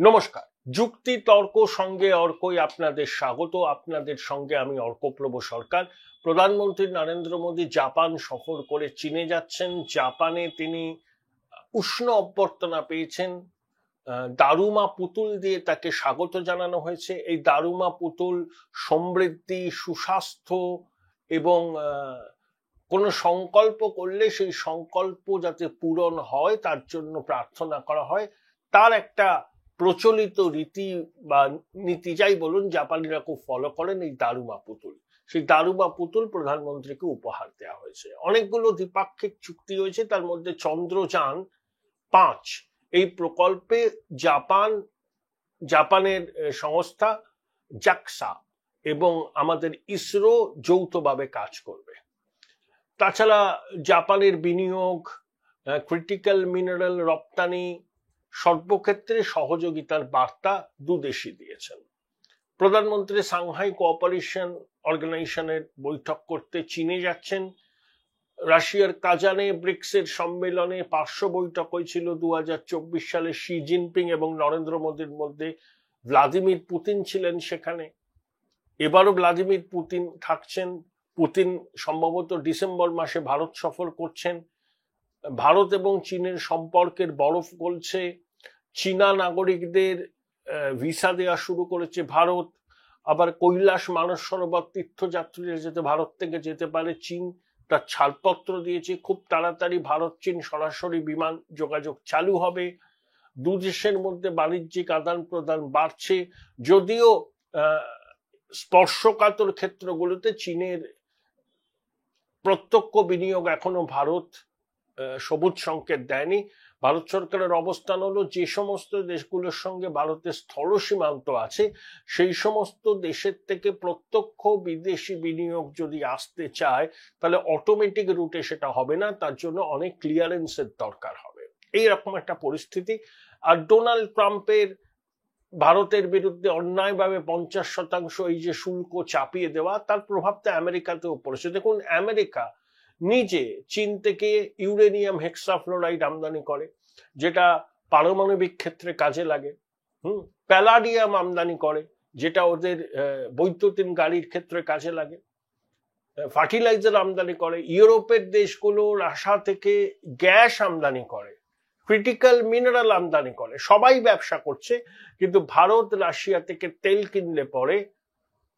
নমস্কার, যুক্তি তর্ক সঙ্গে অর্কই আপনাদের স্বাগত। আপনাদের সঙ্গে আমি অর্কপ্রভ সরকার। প্রধানমন্ত্রী নরেন্দ্র মোদী জাপান সফর করে চীনে যাচ্ছেন। জাপানে তিনি উষ্ণ অভ্যর্থনা পেয়েছেন। দারুমা পুতুল দিয়ে তাকে স্বাগত জানানো হয়েছে। এই দারুমা পুতুল সমৃদ্ধি, সুস্বাস্থ্য এবং কোনো সংকল্প করলে সেই সংকল্প যাতে পূরণ হয় তার জন্য প্রার্থনা করা হয়, তার একটা প্রচলিত রীতি বা নীতি যাই বলুন, জাপানিরা খুব ফলো করেন এই দারুমা পুতুল। সেই দারুমা পুতুল প্রধানমন্ত্রীকে উপহার দেওয়া হয়েছে। অনেকগুলো দ্বিপাক্ষিক চুক্তি হয়েছে, তার মধ্যে চন্দ্রযান 5 এই প্রকল্পে জাপানের সংস্থা জাক্সা এবং আমাদের ইসরো যৌথভাবে কাজ করবে। তাছাড়া জাপানের বিনিয়োগ, ক্রিটিক্যাল মিনারেল রপ্তানি সর্বক্ষেত্রে সহযোগিতার বার্তা দুদেশই দিয়েছেন। প্রধানমন্ত্রী সাংহাই কোঅপারেশন অর্গানাইজেশনের বৈঠক করতে চীনে যাচ্ছেন। রাশিয়ার কাজানে ব্রিক্সের সম্মেলনে পার্শ্ব বৈঠক হয়েছিল 2024 সালে। শি জিনপিং এবং নরেন্দ্র মোদীর মধ্যে ভ্লাদিমির পুতিন ছিলেন সেখানে। এবারও ভ্লাদিমির পুতিন থাকছেন। পুতিন সম্ভবত ডিসেম্বর মাসে ভারত সফর করছেন। ভারত এবং চীনের সম্পর্কের বরফ গলছে। চীনা নাগরিকদের ভিসা দেওয়া শুরু করেছে ভারত। আবার কৈলাস মানস সরোবর তীর্থযাত্রীরা যাতে ভারত থেকে যেতে পারে, চীন তার ছাড়পত্র দিয়েছে। খুব তাড়াতাড়ি ভারত চীন সরাসরি বিমান যোগাযোগ চালু হবে। দু দেশের মধ্যে বাণিজ্যিক আদান প্রদান বাড়ছে, যদিও স্পর্শকাতর ক্ষেত্রগুলোতে চীনের প্রত্যক্ষ বিনিয়োগ এখনো ভারত সবুজ সংকেত দেয়নি। ভারত সরকারের অবস্থান হলো, যে সমস্ত দেশগুলোর সঙ্গে ভারতের স্থল সীমান্ত আছে সেই সমস্ত দেশের থেকে প্রত্যক্ষ বিদেশি বিনিয়োগ যদি আসতে চায় তাহলে অটোমেটিক রুটে সেটা হবে না, তার জন্য অনেক ক্লিয়ারেন্সের দরকার হবে। এইরকম একটা পরিস্থিতি। আর ডোনাল্ড ট্রাম্পের ভারতের বিরুদ্ধে অন্যায়ভাবে 50% এই যে শুল্ক চাপিয়ে দেওয়া, তার প্রভাবটা আমেরিকাতেও পড়েছে। দেখুন, আমেরিকা নিজে চীন থেকে ইউরেনিয়াম হেক্সাফ্লোরাইড আমদানি করে, যেটা পারমাণবিক ক্ষেত্রে কাজে লাগে। প্যালাডিয়াম আমদানি করে, যেটা ওদের বৈদ্যুতিন গাড়ির ক্ষেত্রে কাজে লাগে। ফার্টিলাইজার আমদানি করে। ইউরোপের দেশগুলো রাশিয়া থেকে গ্যাস আমদানি করে, ক্রিটিক্যাল মিনারেল আমদানি করে। সবাই ব্যবসা করছে, কিন্তু ভারত রাশিয়া থেকে তেল কিনলে পরে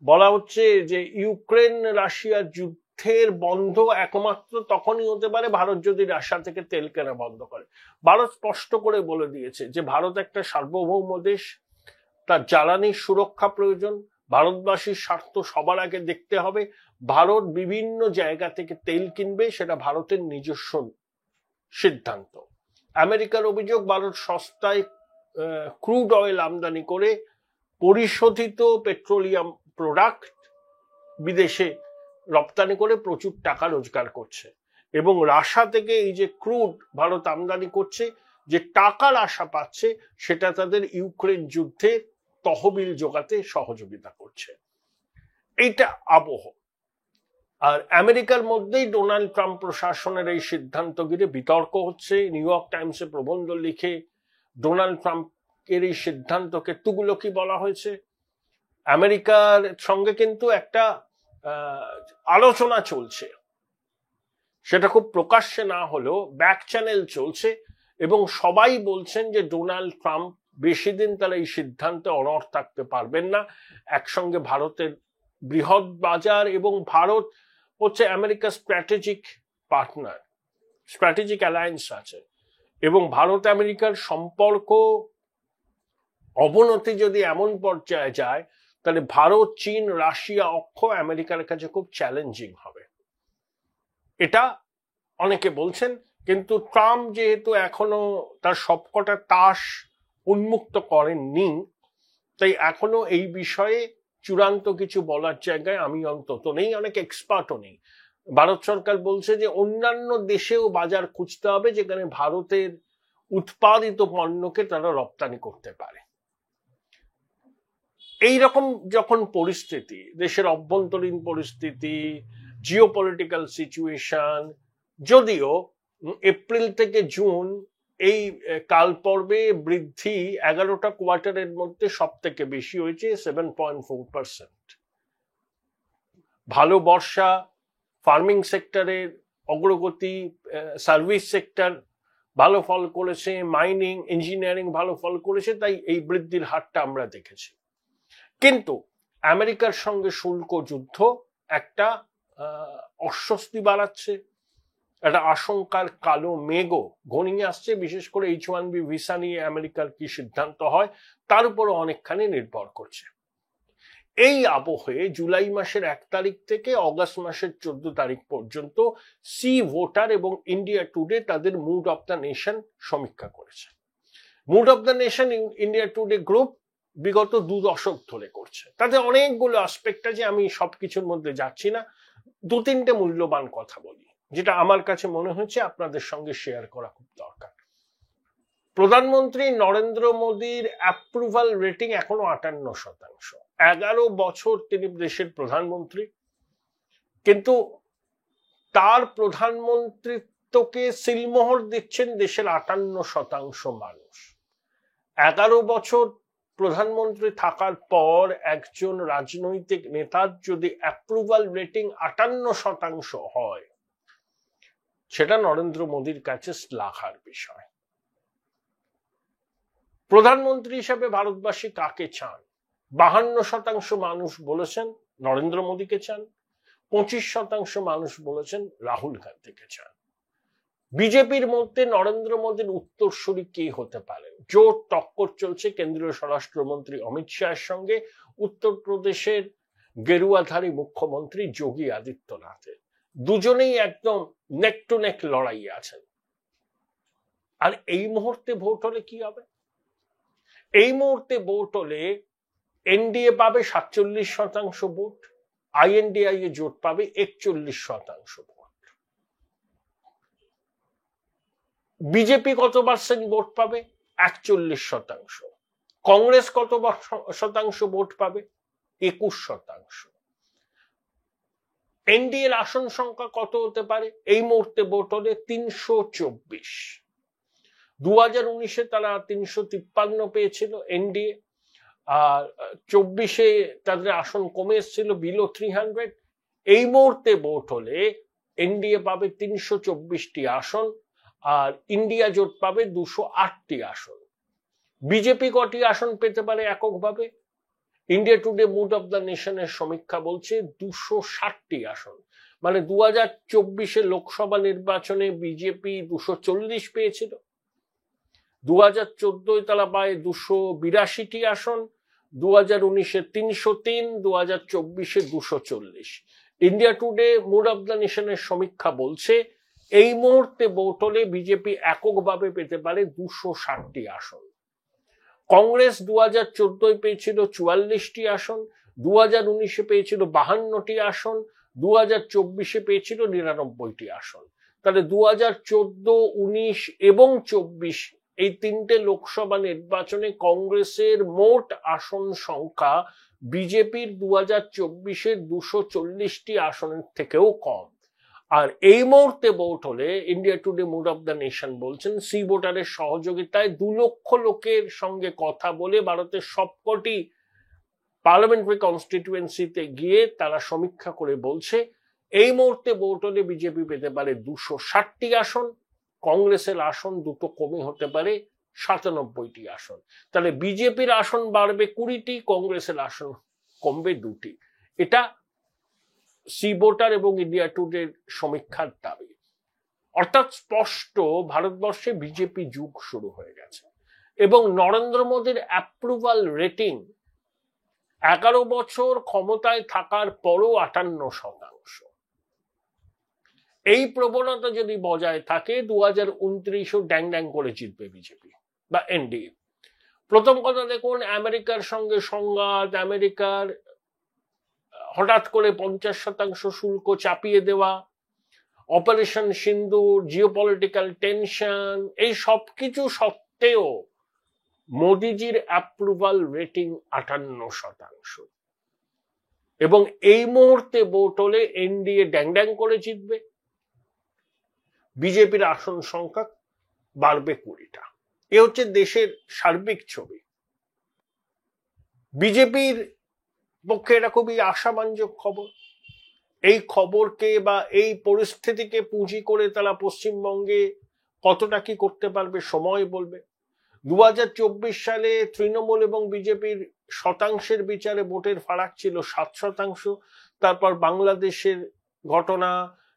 বলা হচ্ছে যে ইউক্রেন রাশিয়া যুদ্ধের বন্ধ একমাত্র তখনই হতে পারে ভারত যদি রাশিয়া থেকে তেল কেনা বন্ধ করে। ভারত স্পষ্ট করে বলে দিয়েছে যে ভারত একটা সার্বভৌম দেশ, তার জ্বালানির সুরক্ষা প্রয়োজন, ভারতবাসীর স্বার্থ সবার আগে দেখতে হবে। ভারত বিভিন্ন জায়গা থেকে তেল কিনবে, সেটা ভারতের নিজস্ব সিদ্ধান্ত। আমেরিকার অভিযোগ, ভারত সস্তায় ক্রুড অয়েল আমদানি করে পরিশোধিত পেট্রোলিয়াম প্রোডাক্ট বিদেশে রপ্তানি করে প্রচুর টাকা রোজগার করছে, এবং রাশিয়া থেকে এই যে ক্রুড ভারত আমদানি করছে, যে টাকার আশা পাচ্ছে, সেটা তাদের ইউক্রেন যুদ্ধে তহবিল জোগাতে সহযোগিতা করছে। এইটা আবহ। আর আমেরিকার মধ্যেই ডোনাল্ড ট্রাম্প প্রশাসনের এই সিদ্ধান্ত ঘিরে বিতর্ক হচ্ছে। নিউ ইয়র্ক টাইমসে প্রবন্ধ লিখে ডোনাল্ড ট্রাম্পের এই সিদ্ধান্তকে তুগলকি বলা হয়েছে। আমেরিকার সঙ্গে কিন্তু একটা আলোচনা চলছে, সেটা খুব প্রকাশ্যে না হলেও ব্যাক চ্যানেল চলছে, এবং সবাই বলছেন যে ডোনাল্ড ট্রাম্প বেশি দিন তারা এই সিদ্ধান্তে অনড় থাকতে পারবেন না। একসঙ্গে ভারতের বৃহৎ বাজার, এবং ভারত হচ্ছে আমেরিকার স্ট্র্যাটেজিক পার্টনার, স্ট্র্যাটেজিক অ্যালায়েন্স আছে, এবং ভারত আমেরিকার সম্পর্ক অবনতি যদি এমন পর্যায়ে যায় তাহলে ভারত, চীন, রাশিয়া অক্ষ আমেরিকার কাছে খুব চ্যালেঞ্জিং হবে, এটা অনেকে বলছেন। কিন্তু ট্রাম্প যেহেতু এখনো তার সবকটা তাস উন্মুক্ত করেননি, তাই এখনো এই বিষয়ে চূড়ান্ত কিছু বলার জায়গায় আমি অন্তত নেই, অনেক এক্সপার্টও নেই। ভারত সরকার বলছে যে অন্যান্য দেশেও বাজার খুঁজতে হবে যেখানে ভারতের উৎপাদিত পণ্যকে তারা রপ্তানি করতে পারে। এইরকম যখন পরিস্থিতি, দেশের অভ্যন্তরীণ পরিস্থিতি, জিওপলিটিক্যাল সিচুয়েশন, যদিও এপ্রিল থেকে জুন এই কাল পর্বে বৃদ্ধি 11টা কোয়ার্টারের মধ্যে সব থেকে বেশি হয়েছে, 7.4%। ভালো বর্ষা, ফার্মিং সেক্টরের অগ্রগতি, সার্ভিস সেক্টর ভালো ফল করেছে, মাইনিং, ইঞ্জিনিয়ারিং ভালো ফল করেছে, তাই এই বৃদ্ধির হারটা আমরা দেখেছি। কিন্তু আমেরিকার সঙ্গে শুল্ক যুদ্ধ একটা অস্বস্তি বাড়াচ্ছে, একটা আশঙ্কার কালো মেঘও ঘনিয়ে আসছে। বিশেষ করে H1B ভিসা নিয়ে আমেরিকার কি সিদ্ধান্ত হয় তার উপর অনেকখানি নির্ভর করছে। এই আবহে জুলাই মাসের 1 তারিখ থেকে অগস্ট মাসের 14 তারিখ পর্যন্ত সি ভোটার এবং ইন্ডিয়া টুডে তাদের মুড অফ দ্য নেশন সমীক্ষা করেছে। Mood of the nation India Today group বিগত 2 দশক ধরে করছে। তাতে অনেকগুলো অ্যাসপেক্ট আছে, আমি সবকিছুর মধ্যে যাচ্ছি না। 2-3টে মূল্যবান কথা বলি যেটা আমার কাছে মনে হচ্ছে আপনাদের সঙ্গে শেয়ার করা খুব দরকার। প্রধানমন্ত্রী নরেন্দ্র মোদীর অ্যাপ্রুভাল রেটিং এখনো 58%। 11 বছর তিনি দেশের প্রধানমন্ত্রী, কিন্তু তার প্রধানমন্ত্রিত্বকে সিলমোহর দিচ্ছেন দেশের 58% মানুষ। 11 বছর প্রধানমন্ত্রী থাকার পর একজন রাজনৈতিক নেতার যদি অ্যাপ্রুভাল রেটিং 58% হয়, সেটা নরেন্দ্র মোদীর কাছে শ্লাঘার বিষয়। প্রধানমন্ত্রী হিসেবে ভারতবাসী কাকে চান? 52% মানুষ বলেছেন নরেন্দ্র মোদীকে চান, 25% মানুষ বলেছেন রাহুল গান্ধীকে চান। বিজেপির মধ্যে নরেন্দ্র মোদীর উত্তরসূরি কে হতে পারে? জোর টক্কর চলছে কেন্দ্রীয় স্বরাষ্ট্রমন্ত্রী অমিত শাহের সঙ্গে উত্তরপ্রদেশের গেরুয়াধারী মুখ্যমন্ত্রী যোগী আদিত্যনাথের। দুজনেই একদম নেক টু নেক লড়াইয়ে আছেন। আর এই মুহূর্তে ভোট হলে কি হবে? এই মুহূর্তে ভোট হলে এনডিএ পাবে 47% ভোট, আইএনডিআই এ জোট পাবে 41% ভোট। বিজেপি কত পার্সেন্ট ভোট পাবে? 41%। কংগ্রেস কত শতাংশ ভোট পাবে? 21%। এনডিএর আসন সংখ্যা কত হতে পারে? এই মুহূর্তে ভোট হলে 324। 2019-এ তারা 353 পেয়েছিল এনডিএ, আর 24-এ তাদের আসন কমে এসেছিল বিলো 300। এই মুহূর্তে ভোট হলে এনডিএ পাবে 324টি আসন, আর ইন্ডিয়া জোট পাবে 208টি আসন। বিজেপি কটি আসন পেতে পারে এককভাবে? India Today mood of the নেশনের সমীক্ষা বলছে 260টি আসন। মানে 2024-এ লোকসভা নির্বাচনে বিজেপি 240 পেয়েছিল, 2014-এ তারা পায় 282টি আসন, 2019-এ 303, 2024-এ 240। India Today mood of the নেশনের সমীক্ষা বলছে এই মুহূর্তে ভোট হলে বিজেপি এককভাবে পেতে পারে 260টি আসন। কংগ্রেস 2014-এ পেয়েছিল 44টি আসন, 2019-এ পেয়েছিল 52টি আসন, 2024-এ পেয়েছিল 99টি আসন। তাহলে 2014, 19 এবং 24 এই 3টে লোকসভা নির্বাচনে কংগ্রেসের মোট আসন সংখ্যা বিজেপির 2024-এর 240টি আসনের থেকেও কম। আর এই মুহূর্তে ভোট হলে India Today mood of the nation বলছেন সি ভোটারের সহযোগিতায় 2 লক্ষ লোকের সঙ্গে কথা বলে ভারতের সবকটি পার্লামেন্টারি কনস্টিটিউয়েন্সিতে গিয়ে তারা সমীক্ষা করে বলছে এই মুহূর্তে ভোট হলে বিজেপি পেতে পারে 260টি আসন, কংগ্রেসের আসন দুটো কমে হতে পারে 97টি আসন। তাহলে বিজেপির আসন বাড়বে 20টি, কংগ্রেসের আসন কমবে 2টি। এটা সি ভোটার এবং ইন্ডিয়া টুডের সমীক্ষার দাবি। অর্থাৎ স্পষ্ট ভারতবর্ষে বিজেপি যুগ শুরু হয়ে গেছে এবং নরেন্দ্র মোদীর অ্যাপ্রুভাল রেটিং 11 বছর ক্ষমতায় থাকার পরও 58%। এই প্রবণতা যদি বজায় থাকে 2029-ও ড্যাং ড্যাং করে জিতবে বিজেপি বা এনডিএ। প্রথম কথা দেখুন, আমেরিকার সঙ্গে সংঘাত, আমেরিকার হঠাৎ করে 50% শুল্ক চাপিয়ে দেওয়া, অপারেশন সিন্দুর, জিওপলিটিক্যাল টেনশন, এই সবকিছু সত্ত্বেও মোদিজির অ্যাপ্রুভাল রেটিং 58%। এবং এই মুহূর্তে ভোট হলে এনডিএ ড্যাং ড্যাং করে জিতবে। বিজেপির আসন সংখ্যা বাড়বে 20টা। এ হচ্ছে দেশের সার্বিক ছবি। বিজেপির পক্ষে এটা খুবই আশাব্যঞ্জক খবর। এই খবরকে বা এই পরিস্থিতিকে পুঁজি করে তারা পশ্চিমবঙ্গে কতটা কি করতে পারবে সময় বলবে। 2024 সালে তৃণমূল এবং বিজেপির শতাংশের বিচারে ভোটের ফারাক ছিল 7%। তারপর বাংলাদেশের ঘটনা,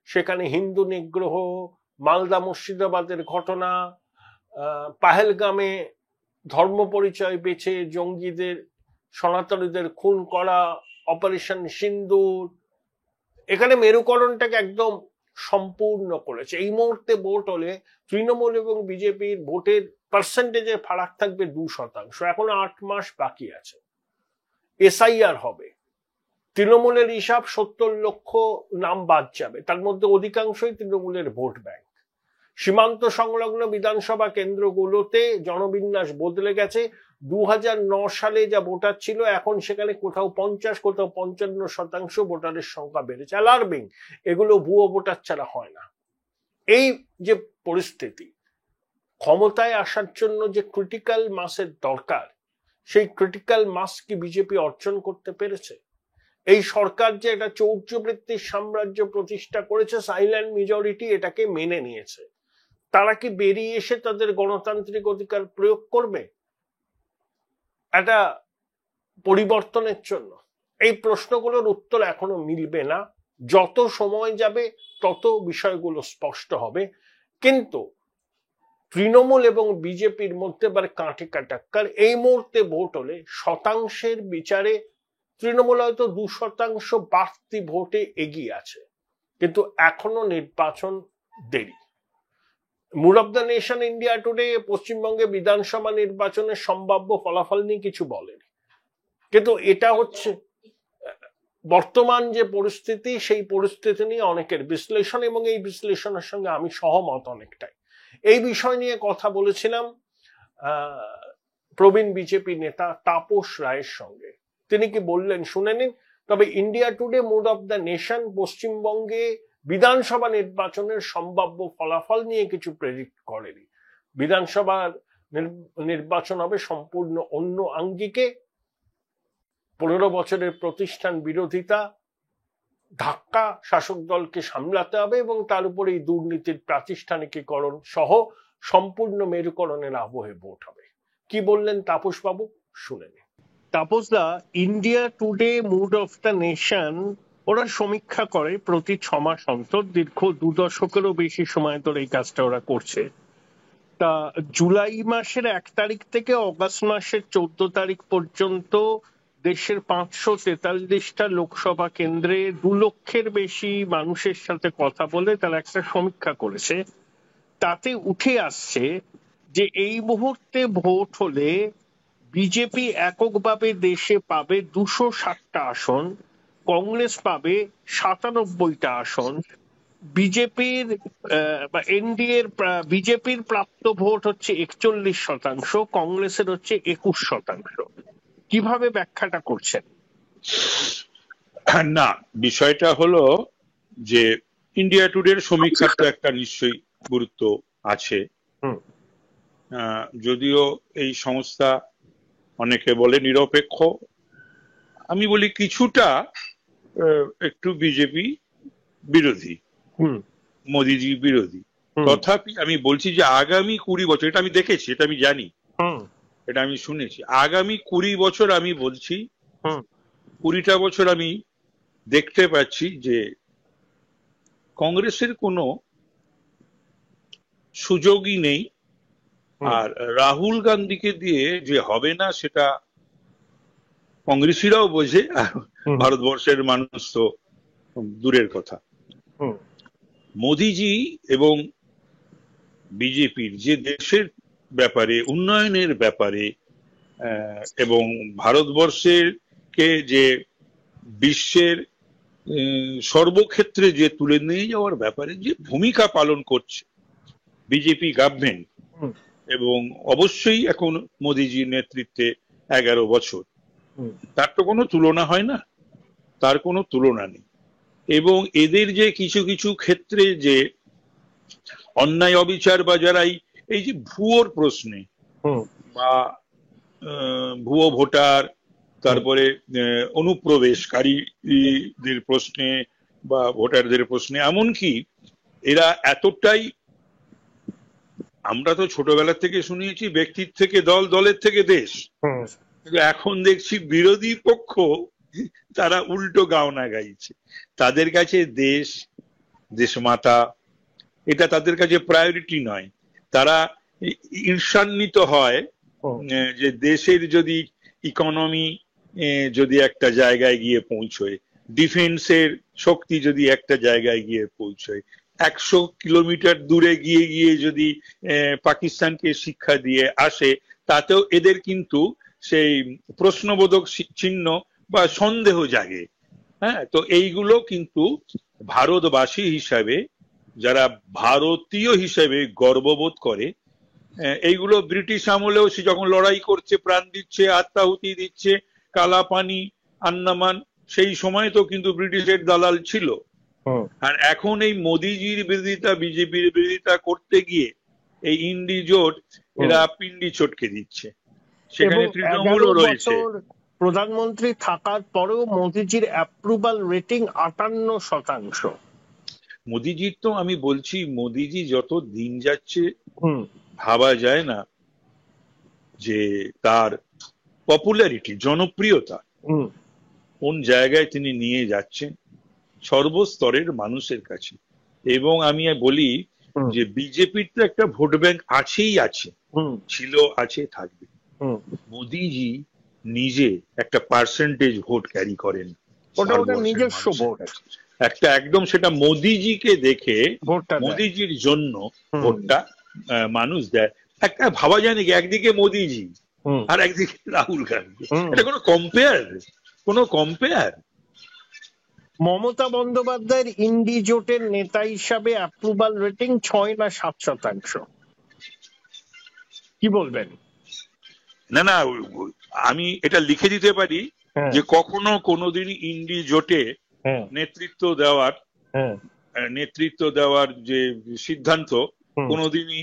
সেখানে হিন্দু নিগ্রহ, মালদা মুর্শিদাবাদের ঘটনা, পাহেলগামে ধর্ম পরিচয় বেছে জঙ্গিদের সনাতনীদের খুন করা, অপারেশন সিন্দুর, এখানে মেরুকরণটাকে একদম সম্পূর্ণ করেছে। এই মুহূর্তে ভোট হলে তৃণমূল এবং বিজেপির ভোটের পার্সেন্টেজের ফারাক থাকবে 2%। এখনো 8 মাস বাকি আছে। এসআইআর হবে। তৃণমূলের হিসাব 70 লক্ষ নাম বাদ যাবে, তার মধ্যে অধিকাংশই তৃণমূলের ভোট ব্যাংক। সীমান্ত সংলগ্ন বিধানসভা কেন্দ্রগুলোতে জনবিন্যাস বদলে গেছে। 2009 সালে যা ভোটার ছিল এখন সেখানে কোথাও 50, কোথাও 55% ভোটারের সংখ্যা বেড়েছে। অ্যালার্মিং। এগুলো ভুয়ো ভোটার ছাড়া হয় না। এই যে পরিস্থিতি, ক্ষমতায় আসার জন্য যে ক্রিটিক্যাল মাসের দরকার, সেই ক্রিটিক্যাল মাস কি বিজেপি অর্জন করতে পেরেছে? এই সরকার যে একটা চৌর্যবৃত্তির সাম্রাজ্য প্রতিষ্ঠা করেছে, সাইলেন্ট মেজরিটি এটাকে মেনে নিয়েছে। তারা কি বেরিয়ে এসে তাদের গণতান্ত্রিক অধিকার প্রয়োগ করবে একটা পরিবর্তনের জন্য? এই প্রশ্নগুলোর উত্তর এখনো মিলবে না। যত সময় যাবে তত বিষয়গুলো স্পষ্ট হবে। কিন্তু তৃণমূল এবং বিজেপির মধ্যে এবার কাঁটে কাটাক্কার। এই মুহূর্তে ভোট হলে শতাংশের বিচারে তৃণমূল হয়তো 2% বাড়তি ভোটে এগিয়ে আছে, কিন্তু এখনো নির্বাচন দেরি। Mood of the nation India Today পশ্চিমবঙ্গে বিধানসভা নির্বাচনের সম্ভাব্য ফলাফল নিয়ে কিছু বলেনি, কিন্তু এটা হচ্ছে বর্তমান যে পরিস্থিতি, সেই পরিস্থিতি নিয়ে অনেকের বিশ্লেষণ, এবং এই বিশ্লেষণের সঙ্গে আমি সহমত অনেকটাই। এই বিষয় নিয়ে কথা বলেছিলাম প্রবীণ বিজেপি নেতা তাপস রায়ের সঙ্গে। তিনি কি বললেন শুনে নিন। তবে India Today mood of the nation পশ্চিমবঙ্গে বিধানসভা নির্বাচনের সম্ভাব্য ফলাফল নিয়ে কিছু প্রেডিক্ট করেনি। বিধানসভার নির্বাচন হবে সম্পূর্ণ অন্য আঙ্গিকে। 15 বছরের প্রতিষ্ঠান বিরোধিতা, ধাক্কা শাসক দলকে সামলাতে হবে, এবং তার উপরে এই দুর্নীতির প্রাতিষ্ঠানিকীকরণ সহ সম্পূর্ণ মেরুকরণের আবহে ভোট হবে। কি বললেন তাপস বাবু, শুনে নিন। তাপসদা, India Today mood of the Nation ওরা সমীক্ষা করে প্রতি 6 মাস অন্তর। দীর্ঘ 2 দশকেরও বেশি সময় ধরে এই কাজটা ওরা করছে। তা জুলাই মাসের 1 তারিখ থেকে অগাস্ট মাসের 14 তারিখ পর্যন্ত দেশের 543টা লোকসভা কেন্দ্রে 2 লক্ষের বেশি মানুষের সাথে কথা বলে তারা একটা সমীক্ষা করেছে। তাতে উঠে আসছে যে এই মুহূর্তে ভোট হলে বিজেপি এককভাবে দেশে পাবে 260টা আসন, কংগ্রেস পাবে 97টা আসন, বিজেপির বা এনডিএর বিজেপির প্রাপ্ত ভোট হচ্ছে 41%, কংগ্রেসের হচ্ছে 21%। কিভাবে ব্যাখ্যাটা করছেন? না, বিষয়টা হলো যে ইন্ডিয়া টুডের সমীক্ষার তো একটা নিশ্চয়ই গুরুত্ব আছে। যদিও এই সংস্থা অনেকে বলে নিরপেক্ষ, আমি বলি কিছুটা একটু বিজেপি বিরোধী, মোদিজি বিরোধী। তথাপি আমি বলছি যে আগামী 20 বছর, এটা আমি দেখেছি, এটা আমি জানি, এটা আমি শুনেছি, আগামী 20 বছর আমি বলছি 20টা বছর আমি দেখতে পাচ্ছি যে কংগ্রেসের কোনো সুযোগই নেই। আর রাহুল গান্ধীকে দিয়ে যে হবে না সেটা কংগ্রেসীরাও বোঝে, আর ভারতবর্ষের মানুষ তো দূরের কথা। মোদিজি এবং বিজেপির যে দেশের ব্যাপারে, উন্নয়নের ব্যাপারে এবং ভারতবর্ষের কে যে বিশ্বের সর্বক্ষেত্রে যে তুলে নিয়ে যাওয়ার ব্যাপারে যে ভূমিকা পালন করছে বিজেপি গভর্নমেন্ট, এবং অবশ্যই এখন মোদিজির নেতৃত্বে 11 বছর, তার তো কোনো তুলনা হয় না, তার কোনো তুলনা নেই। এবং এদের যে কিছু কিছু ক্ষেত্রে যে অন্যায় অবিচার বা যারাই এই যে ভুয়োর প্রশ্নে বা ভুয়ো ভোটার, তারপরে অনুপ্রবেশকারীদের প্রশ্নে বা ভোটারদের প্রশ্নে, এমনকি এরা এতটাই, আমরা তো ছোটবেলা থেকে শুনিয়েছি ব্যক্তির থেকে দল, দলের থেকে দেশ, কিন্তু এখন দেখছি বিরোধী পক্ষ তারা উল্টো গাওনা গাইছে। তাদের কাছে দেশ, দেশমাতা এটা তাদের কাছে প্রায়োরিটি নয়। তারা ঈর্ষান্বিত হয় যে দেশের যদি ইকোনমি যদি একটা জায়গায় গিয়ে পৌঁছয়, ডিফেন্সের শক্তি যদি একটা জায়গায় গিয়ে পৌঁছয়, 100 কিলোমিটার দূরে গিয়ে গিয়ে যদি পাকিস্তানকে শিক্ষা দিয়ে আসে, তাতেও এদের কিন্তু সেই প্রশ্নবোধক চিহ্ন বা সন্দেহ জাগে। হ্যাঁ, তো এইগুলো কিন্তু ভারতবাসী হিসাবে, যারা ভারতীয় হিসেবে গর্ববোধ করে, এইগুলো ব্রিটিশ আমলেও সে যখন লড়াই করছে, প্রাণ দিচ্ছে, আত্মাহুতি দিচ্ছে, কালাপানি, আন্দামান, সেই সময় তো কিন্তু ব্রিটিশের দালাল ছিল। আর এখন এই মোদিজির বিরোধিতা, বিজেপির বিরোধিতা করতে গিয়ে এই ইন্ডি জোট এরা পিন্ডি চটকে দিচ্ছে। সেখানে তৃণমূলও রয়েছে। প্রধানমন্ত্রী থাকার পরেও মোদিজির অ্যাপ্রুভাল রেটিং 58%। মোদিজির তো আমি বলছি, মোদিজি যত দিন যাচ্ছে ভাবা যায় না যে তার পপুলারিটি, জনপ্রিয়তা কোন জায়গায় তিনি নিয়ে যাচ্ছেন সর্বস্তরের মানুষের কাছে। এবং আমি বলি যে বিজেপির তো একটা ভোট ব্যাংক আছেই আছে, ছিল, আছে, থাকবে। মোদিজি নিজে একটা পার্সেন্টেজ ভোট ক্যারি করেন, নিজস্ব ভোট একটা, একদম সেটা মোদিজিকে দেখে, মোদিজির জন্য ভোটটা মানুষ দেয়। একটা ভাবা যায় নাকি একদিকে মোদিজি আর একদিকে রাহুল গান্ধী, এটা কোনো কম্পেয়ার? কোনো কম্পেয়ার? মমতা বন্দ্যোপাধ্যায়ের ইন্ডি জোটের নেতা হিসাবে অ্যাপ্রুভাল রেটিং 6 না 7%। কি বলবেন? না না, আমি এটা লিখে দিতে পারি যে কখনো কোনোদিন ইন্ডি জোটে নেতৃত্ব দেওয়ার যে সিদ্ধান্ত কোনোদিনই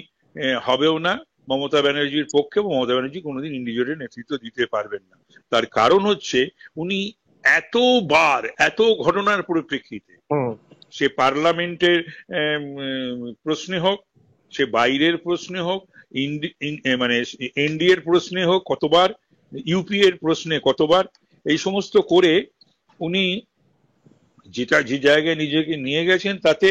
হবেও না মমতা ব্যানার্জির পক্ষে। মমতা ব্যানার্জি কোনোদিন ইন্ডি জোটের নেতৃত্ব দিতে পারবেন না। তার কারণ হচ্ছে উনি এতবার, এত ঘটনার পরিপ্রেক্ষিতে, সে পার্লামেন্টের প্রশ্নে হোক, সে বাইরের প্রশ্নে হোক, মানে এনডিএর প্রশ্নে হোক কতবার, ইউপি এর প্রশ্নে কতবার, এই সমস্ত করে উনি যেটা যে জায়গায় নিজেকে নিয়ে গেছেন, তাতে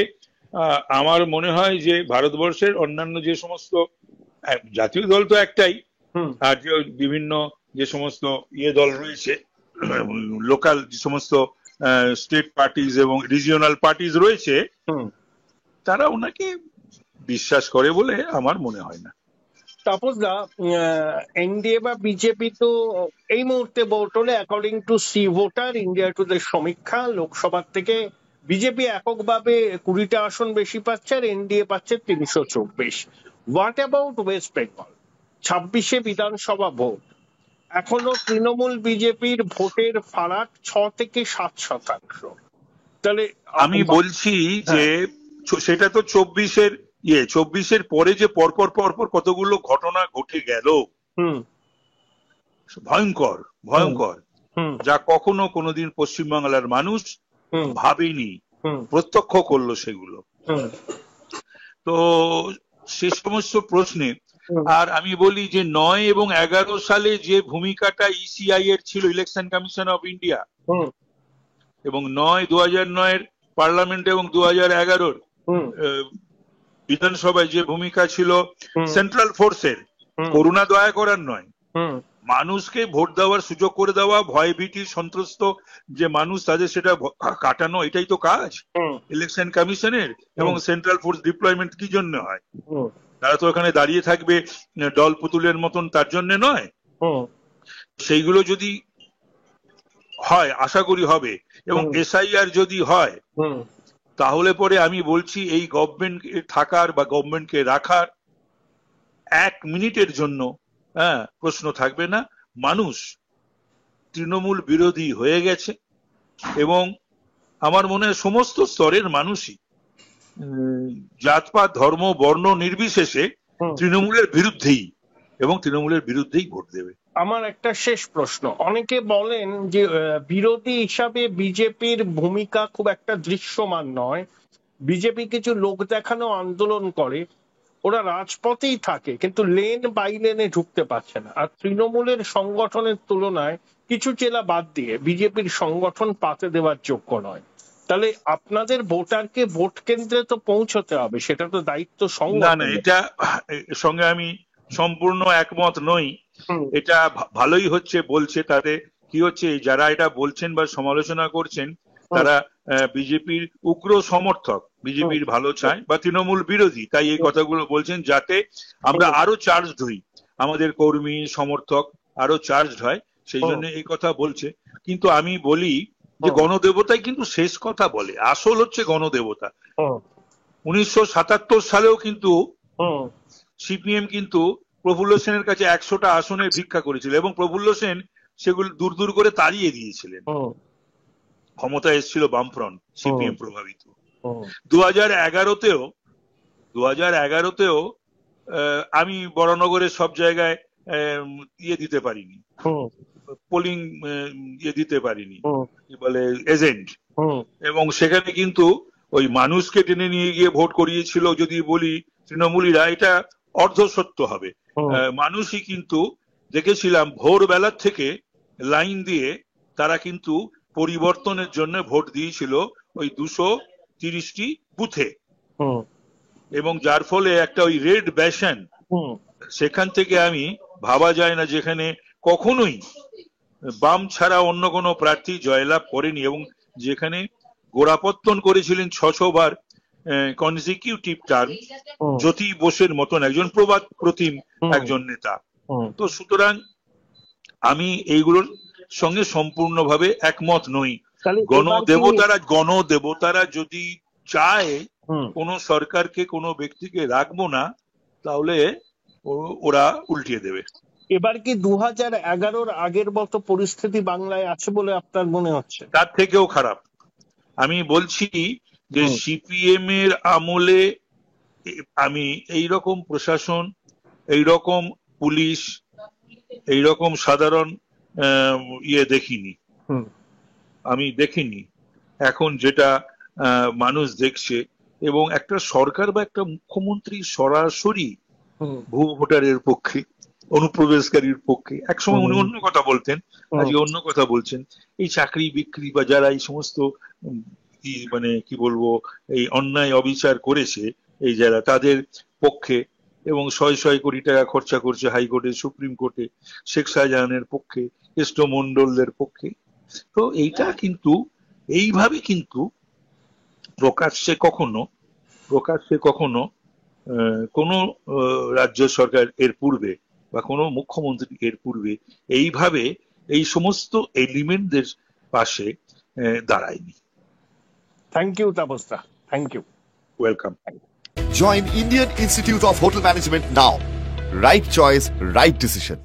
আমার মনে হয় যে ভারতবর্ষের অন্যান্য যে সমস্ত জাতীয় দল তো একটাই, আর যে বিভিন্ন যে সমস্ত দল রয়েছে, লোকাল যে সমস্ত স্টেট পার্টিজ এবং রিজিওনাল পার্টিজ রয়েছে, তারা ওনাকে বিশ্বাস করে বলে আমার মনে হয় না। তাপসদা, এনডিএ বা বিজেপি তো এই মুহূর্তে ভোট হলে according to C Voter India Today সমীক্ষা, লোকসভার থেকে বিজেপি এককভাবে 20টা আসন বেশি পাচ্ছে আর এনডিএ পাচ্ছে 324। What about West Bengal? 26-এ বিধানসভা ভোট, এখনো তৃণমূল বিজেপির ভোটের ফারাক 6 থেকে 7%। তাহলে আমি বলছি যে সেটা তো 24-এর পরে যে পরপর পরপর কতগুলো ঘটনা ঘটে গেল, ভয়ঙ্কর ভয়ঙ্কর, যা কখনো কোনোদিন পশ্চিমবাংলার মানুষ ভাবেনি, প্রত্যক্ষ করলো সেগুলো। তো সে সমস্ত প্রশ্নে আর আমি বলি যে 9 এবং 11 সালে যে ভূমিকাটা ইসিআই এর ছিল, ইলেকশন কমিশন অফ ইন্ডিয়া, এবং 2009-এর পার্লামেন্ট এবং 2011-র বিধানসভায় যে ভূমিকা ছিল সেন্ট্রাল ফোর্সের, করুণা দয়া করার নয়, মানুষকে ভোট দেওয়ার সুযোগ করে দেওয়া, ভয় ভীতি সন্ত্রস্ত যে মানুষ তাদের সেটা কাটানো, এটাই তো কাজ ইলেকশন কমিশনের। এবং সেন্ট্রাল ফোর্স ডিপ্লয়মেন্ট কি জন্য হয়? তারা তো এখানে দাঁড়িয়ে থাকবে দল পুতুলের মতন, তার জন্য নয়। সেইগুলো যদি হয়, আশা করি হবে, এবং এসআইআর যদি হয়, তাহলে পরে আমি বলছি এই গভর্নমেন্ট থাকার বা গভর্নমেন্টকে রাখার 1 মিনিটের জন্য প্রশ্ন থাকবে না। মানুষ তৃণমূল বিরোধী হয়ে গেছে, এবং আমার মনে হয় সমস্ত স্তরের মানুষই, জাতপাত ধর্ম বর্ণ নির্বিশেষে তৃণমূলের বিরুদ্ধেই, এবং তৃণমূলের বিরুদ্ধেই ভোট দেবে। আমার একটা শেষ প্রশ্ন, অনেকে বলেন যে বিরোধী হিসাবে বিজেপির ভূমিকা খুব একটা দৃশ্যমান নয়, বিজেপি কিছু লোক দেখানো আন্দোলন করে, ওরা রাজপথেই থাকে কিন্তু লেন বাই লেনে ঢুকতে পারছে না, আর তৃণমূলের সংগঠনের তুলনায় কিছু জেলা বাদ দিয়ে বিজেপির সংগঠন পাতে দেওয়ার যোগ্য নয়। তাহলে আপনাদের ভোটারকে ভোট কেন্দ্রে তো পৌঁছতে হবে, সেটা তো দায়িত্ব না সংগঠন। না, এটা সঙ্গে আমি সম্পূর্ণ একমত নই। এটা ভালোই হচ্ছে বলছে, তাতে কি হচ্ছে, যারা এটা বলছেন বা সমালোচনা করছেন তারা বিজেপির উগ্র সমর্থক, বিজেপির ভালো চায় বা তৃণমূল বিরোধী, তাই এই কথাগুলো বলছেন যাতে আমরা আরো চার্জ হই, আমাদের কর্মী সমর্থক আরো চার্জ হয়, সেই জন্য এই কথা বলছে। কিন্তু আমি বলি যে গণদেবতাই কিন্তু শেষ কথা বলে, আসল হচ্ছে গণদেবতা। 1977 সালেও কিন্তু সিপিএম কিন্তু প্রফুল্ল সেনের কাছে 100টা আসনের ভিক্ষা করেছিল এবং প্রফুল্ল সেন সেগুলো দূর দূর করে তাড়িয়ে দিয়েছিলেন। ক্ষমতায় এসেছিল বামফ্রন্ট, সিপিএম প্রভাবিত। 2011তেও আমি বরানগরের সব জায়গায় ইয়ে দিতে পারিনি, পোলিং দিতে পারিনি, কি বলে এজেন্ট, এবং সেখানে কিন্তু ওই মানুষকে টেনে নিয়ে গিয়ে ভোট করিয়েছিল যদি বলি তৃণমূলীরা, এটা অর্ধসত্য হবে। মানুষই কিন্তু দেখেছিলাম ভোরবেলার থেকে লাইন দিয়ে তারা কিন্তু পরিবর্তনের জন্য ভোট দিয়েছিল ওই 230টি বুথে, এবং যার ফলে একটা ওই রেড ব্যাশন, সেখান থেকে আমি ভাবা যায় না যেখানে কখনোই বাম ছাড়া অন্য কোনো প্রার্থী জয়লাভ করেনি, এবং যেখানে গোড়াপত্তন করেছিলেন 600 বার কনজিকিউটিভ টার্ম জ্যোতি বোসের মতন একজন প্রবাদ প্রতিম একজন নেতা। তো সুতরাং আমি এইগুলোর সঙ্গে সম্পূর্ণভাবে একমত নই। গণদেবতারা যদি চায় কোনো সরকারকে, কোনো ব্যক্তিকে রাখবো না, তাহলে ওরা উল্টিয়ে দেবে। এবার কি 2011-র আগের মতো পরিস্থিতি বাংলায় আছে বলে আপনার মনে হচ্ছে? তার থেকেও খারাপ। আমি বলছি যে সিপিএম এর আমলে আমি এইরকম প্রশাসন, এইরকম পুলিশ, এইরকম সাধারণ দেখিনি। এখন যেটা মানুষ দেখছে, এবং একটা সরকার বা একটা মুখ্যমন্ত্রী সরাসরি ভুয়ো ভোটারের পক্ষে, অনুপ্রবেশকারীর পক্ষে, একসময় উনি অন্য কথা বলতেন, আজকে অন্য কথা বলছেন। এই চাকরি বিক্রি বা যারা এই সমস্ত মানে কি বলবো এই অন্যায় অবিচার করেছে, এই যারা তাদের পক্ষে, এবং 100 কোটি টাকা খরচা করছে হাইকোর্টে, সুপ্রিম কোর্টে, শেখ শাহজাহানের পক্ষে, কেষ্টমন্ডলদের পক্ষে। তো এইটা কিন্তু এইভাবে কিন্তু প্রকাশ্যে কখনো কোনো রাজ্য সরকার এর পূর্বে বা কোনো মুখ্যমন্ত্রী এর পূর্বে এইভাবে এই সমস্ত এলিমেন্টদের পাশে দাঁড়ায়নি। Thank you Tapas da, thank you, welcome. Join Indian Institute of Hotel Management now. Right choice, right decision.